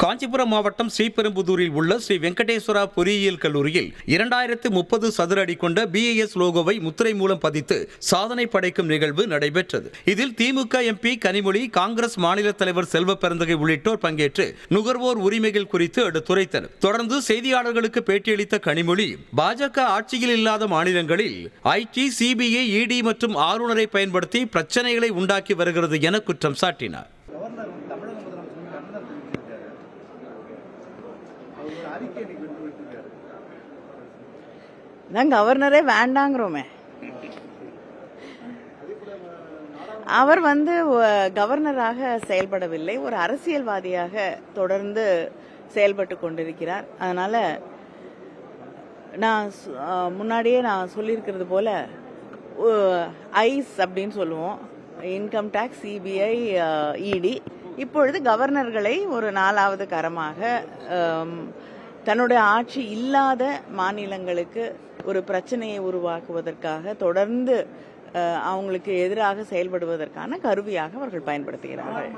காஞ்சிபுரம் மாவட்டம் ஸ்ரீபெரும்புதூரில் உள்ள ஸ்ரீ வெங்கடேஸ்வரா பொறியியல் கல்லூரியில் 2030 சதுர அடி கொண்ட BIS லோகோவை முத்திரை மூலம் பதித்து சாதனை படைக்கும் நிகழ்வு நடைபெற்றது. இதில் திமுக MP கனிமொழி, காங்கிரஸ் மாநில தலைவர் செல்வ பெருந்தகை உள்ளிட்டோர் பங்கேற்று நுகர்வோர் உரிமைகள் குறித்து எடுத்துரைத்தனர். தொடர்ந்து செய்தியாளர்களுக்கு பேட்டியளித்த கனிமொழி, பாஜக ஆட்சியில் இல்லாத மாநிலங்களில் IT, CBI, ED மற்றும் ஆளுநரை பயன்படுத்தி பிரச்சனைகளை உண்டாக்கி வருகிறது என குற்றம் சாட்டினார். கவர்னரே வேண்டாங்கிறோமே. அவர் கவர்னராக செயல்படவில்லை, ஒரு அரசியல்வாதியாக தொடர்ந்து செயல்பட்டு கொண்டிருக்கிறார். அதனால நான் முன்னாடியே சொல்லியிருக்கிறது போல ஐஸ் அப்படின்னு சொல்லுவோம், இன்கம் டேக்ஸ், CBI, ED. இப்பொழுது கவர்னர்களை ஒரு 4வது கரமாக தன்னுடைய ஆட்சி இல்லாத மாநிலங்களுக்கு ஒரு பிரச்சனையை உருவாக்குவதற்காக தொடர்ந்து அவங்களுக்கு எதிராக செயல்படுவதற்கான கருவியாக அவர்கள் பயன்படுத்துகிறார்கள்.